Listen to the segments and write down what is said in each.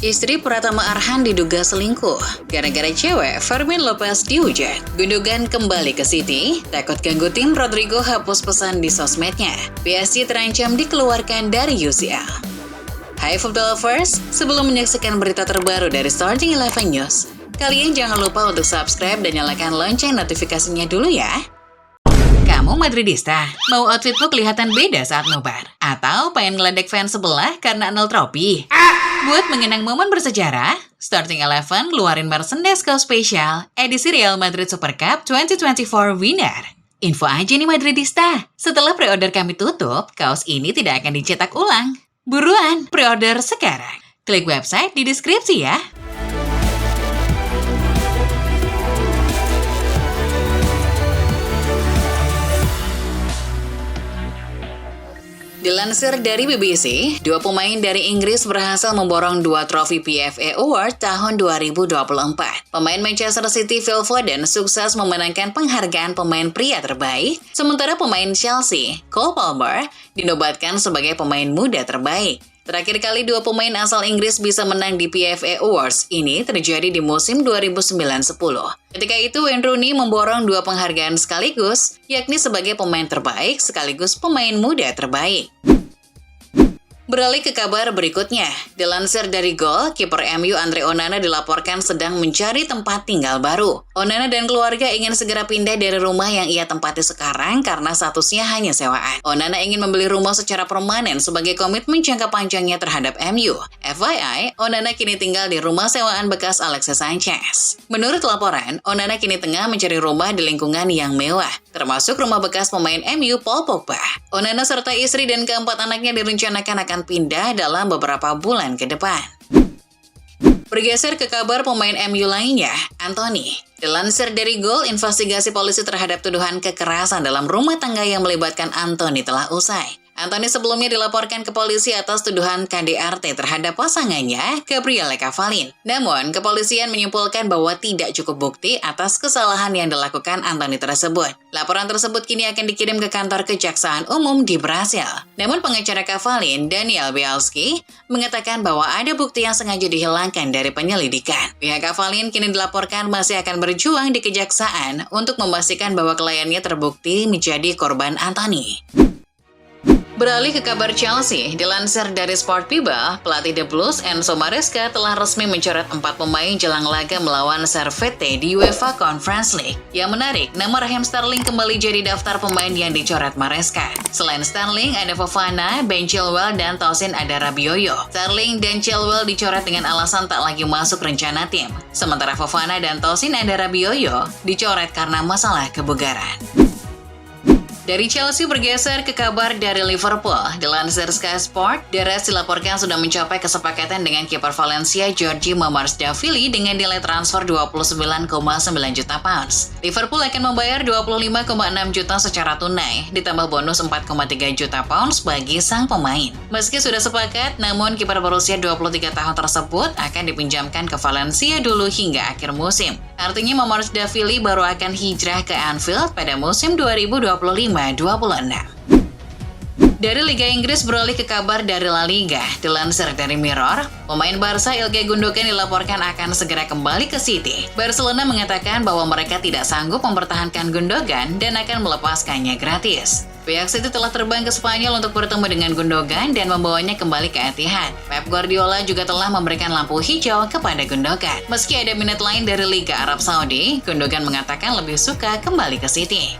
Istri Pratama Arhan diduga selingkuh. Gara-gara cewek, Fermin Lopez dihujat. Gundogan kembali ke City, takut ganggu tim Rodrigo hapus pesan di sosmednya. PSG terancam dikeluarkan dari UCL. Hai football lovers, sebelum menyaksikan berita terbaru dari Starting 11 News, kalian jangan lupa untuk subscribe dan nyalakan lonceng notifikasinya dulu ya. Kamu Madridista, mau outfitmu kelihatan beda saat nobar? Atau pengen ngeledek fans sebelah karena 0 trofi? Buat mengenang momen bersejarah, Starting 11 luarin merchandise kaos spesial edisi Real Madrid Super Cup 2024 winner. Info aja nih Madridista, setelah pre-order kami tutup, kaos ini tidak akan dicetak ulang. Buruan, pre-order sekarang. Klik website di deskripsi ya. Dilansir dari BBC, dua pemain dari Inggris berhasil memborong 2 trofi PFA Award tahun 2024. Pemain Manchester City Phil Foden sukses memenangkan penghargaan pemain pria terbaik, sementara pemain Chelsea, Cole Palmer, dinobatkan sebagai pemain muda terbaik. Terakhir kali dua pemain asal Inggris bisa menang di PFA Awards ini terjadi di musim 2009-10. Ketika itu Wayne Rooney memborong 2 penghargaan sekaligus, yakni sebagai pemain terbaik sekaligus pemain muda terbaik. Beralih ke kabar berikutnya, dilansir dari Goal, kiper MU Andre Onana dilaporkan sedang mencari tempat tinggal baru. Onana dan keluarga ingin segera pindah dari rumah yang ia tempati sekarang karena statusnya hanya sewaan. Onana ingin membeli rumah secara permanen sebagai komitmen jangka panjangnya terhadap MU. FYI, Onana kini tinggal di rumah sewaan bekas Alexis Sanchez. Menurut laporan, Onana kini tengah mencari rumah di lingkungan yang mewah, termasuk rumah bekas pemain MU Paul Pogba. Onana serta istri dan keempat anaknya direncanakan akan pindah dalam beberapa bulan ke depan. Bergeser ke kabar pemain MU lainnya, Anthony. Dilansir dari Goal, investigasi polisi terhadap tuduhan kekerasan dalam rumah tangga yang melibatkan Anthony telah usai. Anthony sebelumnya dilaporkan ke polisi atas tuduhan KDRT terhadap pasangannya, Gabriele Cavallin. Namun, kepolisian menyimpulkan bahwa tidak cukup bukti atas kesalahan yang dilakukan Anthony tersebut. Laporan tersebut kini akan dikirim ke kantor Kejaksaan Umum di Brasil. Namun, pengacara Cavallin, Daniel Bialski, mengatakan bahwa ada bukti yang sengaja dihilangkan dari penyelidikan. Pihak Cavallin kini dilaporkan masih akan berjuang di kejaksaan untuk memastikan bahwa kliennya terbukti menjadi korban Anthony. Beralih ke kabar Chelsea, dilansir dari Sport People, pelatih The Blues Enzo Maresca telah resmi mencoret 4 pemain jelang laga melawan Servette di UEFA Conference League. Yang menarik, nama Raheem Sterling kembali jadi daftar pemain yang dicoret Maresca. Selain Sterling, ada Fofana, Ben Chilwell, dan Tosin ada Rabiot. Sterling dan Chilwell dicoret dengan alasan tak lagi masuk rencana tim. Sementara Fofana dan Tosin ada Rabiot dicoret karena masalah kebugaran. Dari Chelsea bergeser ke kabar dari Liverpool. Dilansir Sky Sport, The Reds dilaporkan sudah mencapai kesepakatan dengan kiper Valencia Georgi Mamardashvili dengan nilai transfer 29,9 juta pounds. Liverpool akan membayar 25,6 juta secara tunai, ditambah bonus 4,3 juta pounds bagi sang pemain. Meski sudah sepakat, namun kiper berusia 23 tahun tersebut akan dipinjamkan ke Valencia dulu hingga akhir musim. Artinya Mamardashvili baru akan hijrah ke Anfield pada musim 2025-26. Dari Liga Inggris beralih ke kabar dari La Liga. Dilansir dari Mirror, pemain Barca Ilkay Gundogan dilaporkan akan segera kembali ke City. Barcelona mengatakan bahwa mereka tidak sanggup mempertahankan Gundogan dan akan melepaskannya gratis. Pihak City telah terbang ke Spanyol untuk bertemu dengan Gundogan dan membawanya kembali ke Etihad. Pep Guardiola juga telah memberikan lampu hijau kepada Gundogan. Meski ada minat lain dari Liga Arab Saudi, Gundogan mengatakan lebih suka kembali ke City.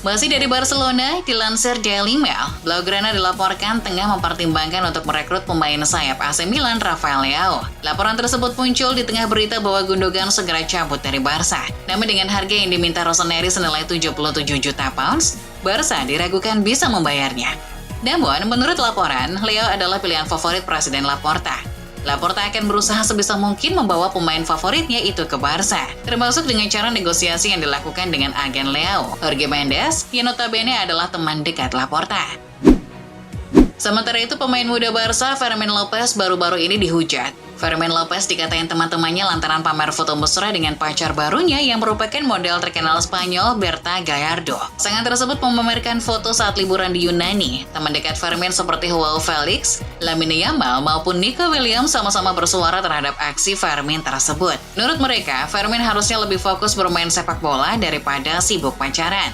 Masih dari Barcelona, dilansir Daily Mail, Blaugrana dilaporkan tengah mempertimbangkan untuk merekrut pemain sayap AC Milan Rafael Leao. Laporan tersebut muncul di tengah berita bahwa Gundogan segera cabut dari Barca. Namun dengan harga yang diminta Rossoneri senilai 77 juta pounds, Barca diragukan bisa membayarnya. Namun, menurut laporan, Leao adalah pilihan favorit Presiden Laporta. Laporta akan berusaha sebisa mungkin membawa pemain favoritnya itu ke Barca, termasuk dengan cara negosiasi yang dilakukan dengan agen Leao, Jorge Mendes, yang notabene adalah teman dekat Laporta. Sementara itu, pemain muda Barca, Fermin Lopez, baru-baru ini dihujat. Fermin Lopez dikatain teman-temannya lantaran pamer foto mesra dengan pacar barunya yang merupakan model terkenal Spanyol, Berta Gallardo. Pasangan tersebut memamerkan foto saat liburan di Yunani. Teman dekat Fermin seperti Joao Felix, Lamine Yamal, maupun Nico Williams sama-sama bersuara terhadap aksi Fermin tersebut. Menurut mereka, Fermin harusnya lebih fokus bermain sepak bola daripada sibuk pacaran.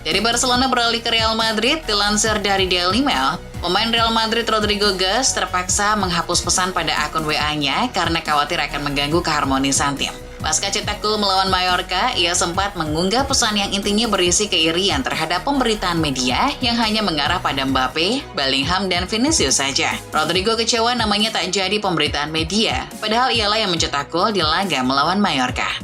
Dari Barcelona beralih ke Real Madrid, dilansir dari Daily Mail, pemain Real Madrid Rodrigo Gas terpaksa menghapus pesan pada akun WA-nya karena khawatir akan mengganggu keharmonisan tim. Pasca cetak gol melawan Mallorca, ia sempat mengunggah pesan yang intinya berisi keirian terhadap pemberitaan media yang hanya mengarah pada Mbappe, Bellingham, dan Vinicius saja. Rodrigo kecewa namanya tak jadi pemberitaan media, padahal ialah yang mencetak gol di laga melawan Mallorca.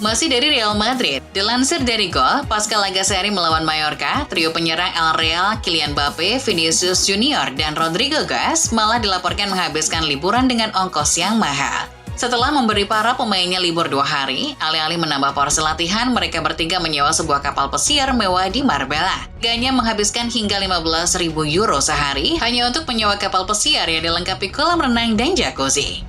Masih dari Real Madrid, dilansir dari Gol, pasca laga seri melawan Mallorca, trio penyerang El Real, Kylian Mbappe, Vinicius Junior, dan Rodrigo Gas malah dilaporkan menghabiskan liburan dengan ongkos yang mahal. Setelah memberi para pemainnya libur 2 hari, alih-alih menambah porsi latihan, mereka bertiga menyewa sebuah kapal pesiar mewah di Marbella. Ganya menghabiskan hingga 15.000 euro sehari hanya untuk menyewa kapal pesiar yang dilengkapi kolam renang dan jacuzzi.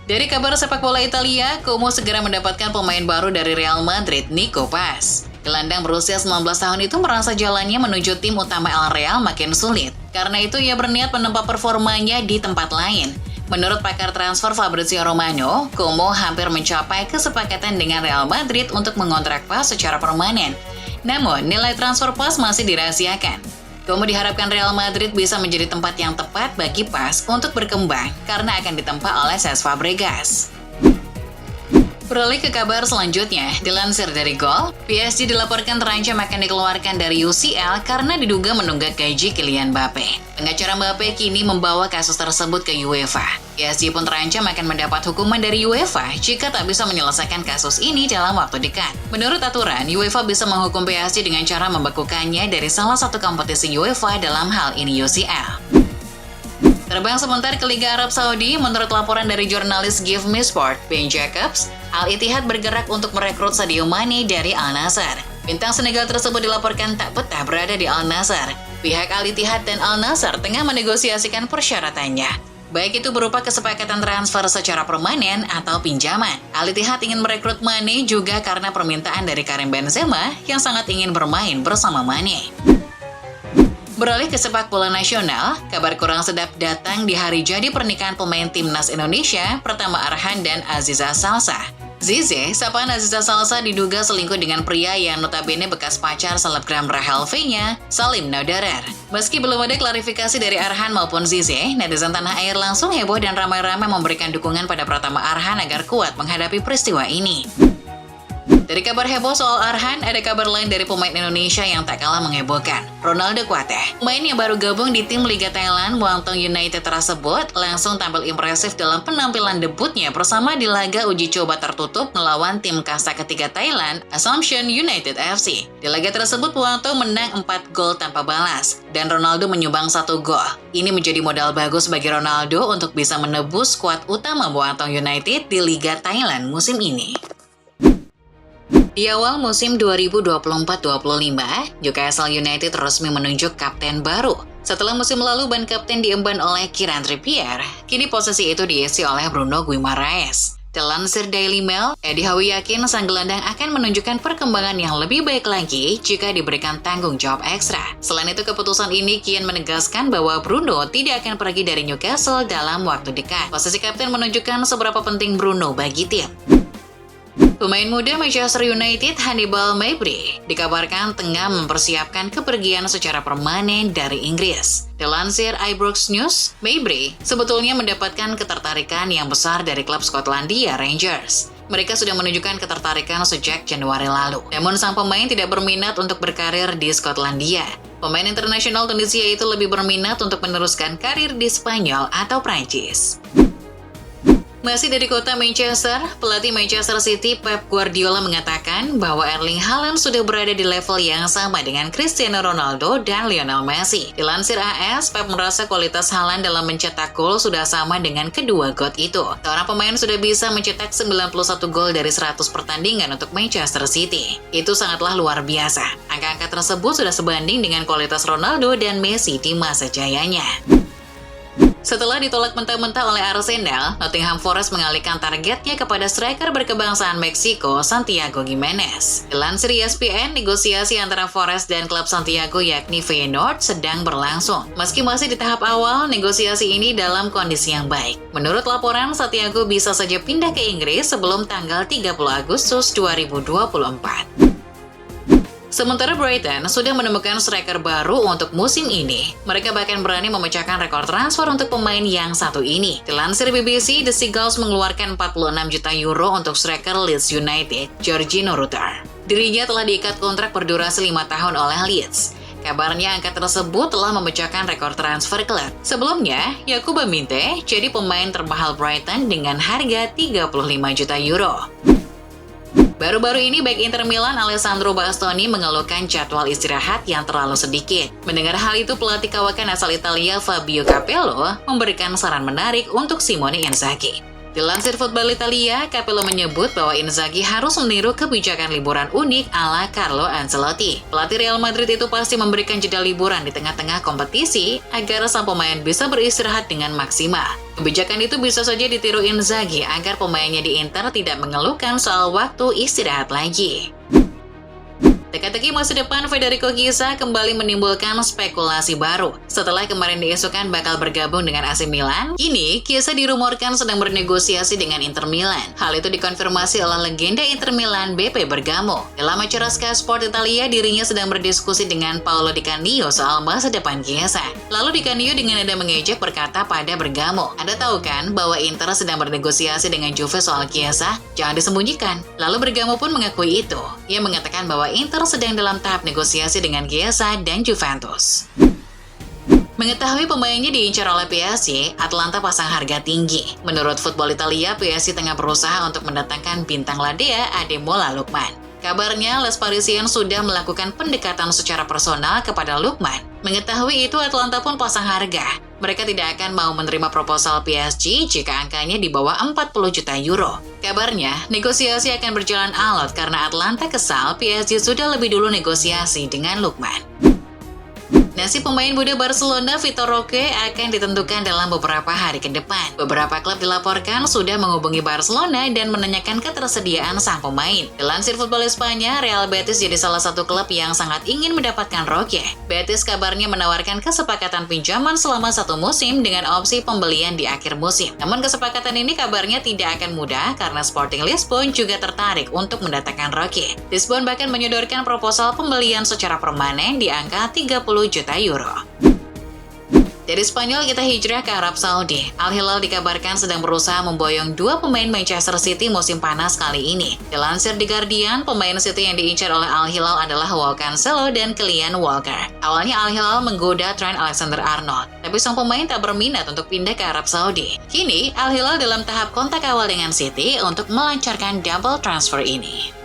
Dari kabar sepak bola Italia, Como segera mendapatkan pemain baru dari Real Madrid, Nico Paz. Gelandang berusia 19 tahun itu merasa jalannya menuju tim utama El Real makin sulit. Karena itu ia berniat menempa performanya di tempat lain. Menurut pakar transfer Fabrizio Romano, Como hampir mencapai kesepakatan dengan Real Madrid untuk mengontrak Paz secara permanen. Namun, nilai transfer Paz masih dirahasiakan. Como diharapkan Real Madrid bisa menjadi tempat yang tepat bagi Paz untuk berkembang karena akan ditempa oleh Cesc Fabregas. Beralih ke kabar selanjutnya, dilansir dari Gol, PSG dilaporkan terancam akan dikeluarkan dari UCL karena diduga menunggak gaji Kylian Mbappe. Pengacara Mbappe kini membawa kasus tersebut ke UEFA. PSG pun terancam akan mendapat hukuman dari UEFA jika tak bisa menyelesaikan kasus ini dalam waktu dekat. Menurut aturan, UEFA bisa menghukum PSG dengan cara membekukannya dari salah satu kompetisi UEFA dalam hal ini UCL. Terbang sebentar ke Liga Arab Saudi, menurut laporan dari jurnalis Give Me Sport, Ben Jacobs, Al-Ittihad bergerak untuk merekrut Sadio Mane dari Al-Nassr. Bintang Senegal tersebut dilaporkan tak betah berada di Al-Nassr. Pihak Al-Ittihad dan Al-Nassr tengah menegosiasikan persyaratannya, baik itu berupa kesepakatan transfer secara permanen atau pinjaman. Al-Ittihad ingin merekrut Mane juga karena permintaan dari Karim Benzema yang sangat ingin bermain bersama Mane. Beralih ke sepak bola nasional, kabar kurang sedap datang di hari jadi pernikahan pemain timnas Indonesia, Pratama Arhan dan Aziza Salsa. Zize, sapaan Aziza Salsa diduga selingkuh dengan pria yang notabene bekas pacar selebgram Rahel V-nya, Salim Naudarer. Meski belum ada klarifikasi dari Arhan maupun Zize, netizen tanah air langsung heboh dan ramai-ramai memberikan dukungan pada Pratama Arhan agar kuat menghadapi peristiwa ini. Dari kabar heboh soal Arhan, ada kabar lain dari pemain Indonesia yang tak kalah menghebohkan, Ronaldo Kuate. Pemain yang baru gabung di tim Liga Thailand, Muangthong United tersebut langsung tampil impresif dalam penampilan debutnya bersama di laga uji coba tertutup melawan tim kasta ketiga Thailand, Assumption United FC. Di laga tersebut, Muangthong menang 4 gol tanpa balas, dan Ronaldo menyumbang 1 gol. Ini menjadi modal bagus bagi Ronaldo untuk bisa menebus skuad utama Muangthong United di Liga Thailand musim ini. Di awal musim 2024-25, Newcastle United resmi menunjuk kapten baru. Setelah musim lalu ban kapten diemban oleh Kieran Trippier, kini posisi itu diisi oleh Bruno Guimaraes. Dilansir Daily Mail, Eddie Howe yakin sang gelandang akan menunjukkan perkembangan yang lebih baik lagi jika diberikan tanggung jawab ekstra. Selain itu, keputusan ini kian menegaskan bahwa Bruno tidak akan pergi dari Newcastle dalam waktu dekat. Posisi kapten menunjukkan seberapa penting Bruno bagi tim. Pemain muda Manchester United Hannibal Mejbri dikabarkan tengah mempersiapkan kepergian secara permanen dari Inggris. Dilansir Ibrox News, Mejbri sebetulnya mendapatkan ketertarikan yang besar dari klub Skotlandia Rangers. Mereka sudah menunjukkan ketertarikan sejak Januari lalu. Namun sang pemain tidak berminat untuk berkarir di Skotlandia. Pemain internasional Tunisia itu lebih berminat untuk meneruskan karir di Spanyol atau Prancis. Masih dari kota Manchester, pelatih Manchester City Pep Guardiola mengatakan bahwa Erling Haaland sudah berada di level yang sama dengan Cristiano Ronaldo dan Lionel Messi. Dilansir AS, Pep merasa kualitas Haaland dalam mencetak gol sudah sama dengan kedua GOAT itu. Seorang pemain sudah bisa mencetak 91 gol dari 100 pertandingan untuk Manchester City. Itu sangatlah luar biasa. Angka-angka tersebut sudah sebanding dengan kualitas Ronaldo dan Messi di masa jayanya. Setelah ditolak mentah-mentah oleh Arsenal, Nottingham Forest mengalihkan targetnya kepada striker berkebangsaan Meksiko, Santiago Gimenez. Dilansir ESPN, negosiasi antara Forest dan klub Santiago yakni Feyenoord sedang berlangsung. Meski masih di tahap awal, negosiasi ini dalam kondisi yang baik. Menurut laporan, Santiago bisa saja pindah ke Inggris sebelum tanggal 30 Agustus 2024. Sementara Brighton sudah menemukan striker baru untuk musim ini. Mereka bahkan berani memecahkan rekor transfer untuk pemain yang satu ini. Dilansir BBC, The Seagulls mengeluarkan 46 juta euro untuk striker Leeds United, Georginio Rutter. Dirinya telah diikat kontrak berdurasi 5 tahun oleh Leeds. Kabarnya angka tersebut telah memecahkan rekor transfer klub. Sebelumnya, Yakuba Minte jadi pemain termahal Brighton dengan harga 35 juta euro. Baru-baru ini back Inter Milan Alessandro Bastoni mengeluhkan jadwal istirahat yang terlalu sedikit. Mendengar hal itu, pelatih kawakan asal Italia Fabio Capello memberikan saran menarik untuk Simone Inzaghi. Dilansir Football Italia, Capello menyebut bahwa Inzaghi harus meniru kebijakan liburan unik ala Carlo Ancelotti. Pelatih Real Madrid itu pasti memberikan jeda liburan di tengah-tengah kompetisi agar sang pemain bisa beristirahat dengan maksimal. Kebijakan itu bisa saja ditiru Inzaghi agar pemainnya di Inter tidak mengeluhkan soal waktu istirahat lagi. Teka-teki masa depan Federico Chiesa kembali menimbulkan spekulasi baru. Setelah kemarin diisukan bakal bergabung dengan AC Milan, kini Chiesa dirumorkan sedang bernegosiasi dengan Inter Milan. Hal itu dikonfirmasi oleh legenda Inter Milan Beppe Bergamo. Dalam acara Sky Sport Italia, dirinya sedang berdiskusi dengan Paolo Di Canio soal masa depan Chiesa. Lalu Di Canio dengan nada mengejek berkata pada Bergamo, "Anda tahu kan bahwa Inter sedang bernegosiasi dengan Juve soal Chiesa? Jangan disembunyikan." Lalu Bergamo pun mengakui itu. Ia mengatakan bahwa Inter sedang dalam tahap negosiasi dengan Chiesa dan Juventus. Mengetahui pemainnya diincar oleh PSG, Atlanta pasang harga tinggi. Menurut Football Italia, PSG tengah berusaha untuk mendatangkan bintang Ladea Ademola Lookman. Kabarnya, Les Parisiens sudah melakukan pendekatan secara personal kepada Lookman. Mengetahui itu, Atlanta pun pasang harga. Mereka tidak akan mau menerima proposal PSG jika angkanya di bawah 40 juta euro. Kabarnya, negosiasi akan berjalan alot karena Atlanta kesal PSG sudah lebih dulu negosiasi dengan Lookman. Nasib pemain muda Barcelona Vitor Roque akan ditentukan dalam beberapa hari ke depan. Beberapa klub dilaporkan sudah menghubungi Barcelona dan menanyakan ketersediaan sang pemain. Dilansir Football Espanya, Real Betis jadi salah satu klub yang sangat ingin mendapatkan Roque. Betis kabarnya menawarkan kesepakatan pinjaman selama 1 musim dengan opsi pembelian di akhir musim. Namun kesepakatan ini kabarnya tidak akan mudah karena Sporting Lisbon juga tertarik untuk mendatangkan Roque. Lisbon bahkan menyodorkan proposal pembelian secara permanen di angka 30 juta euro. Dari Spanyol kita hijrah ke Arab Saudi. Al Hilal dikabarkan sedang berusaha memboyong 2 pemain Manchester City musim panas kali ini. Dilansir The Guardian, pemain City yang diincar oleh Al Hilal adalah Joao Cancelo dan Kylian Walker. Awalnya Al Hilal menggoda Trent Alexander-Arnold, tapi sang pemain tak berminat untuk pindah ke Arab Saudi. Kini, Al Hilal dalam tahap kontak awal dengan City untuk melancarkan double transfer ini.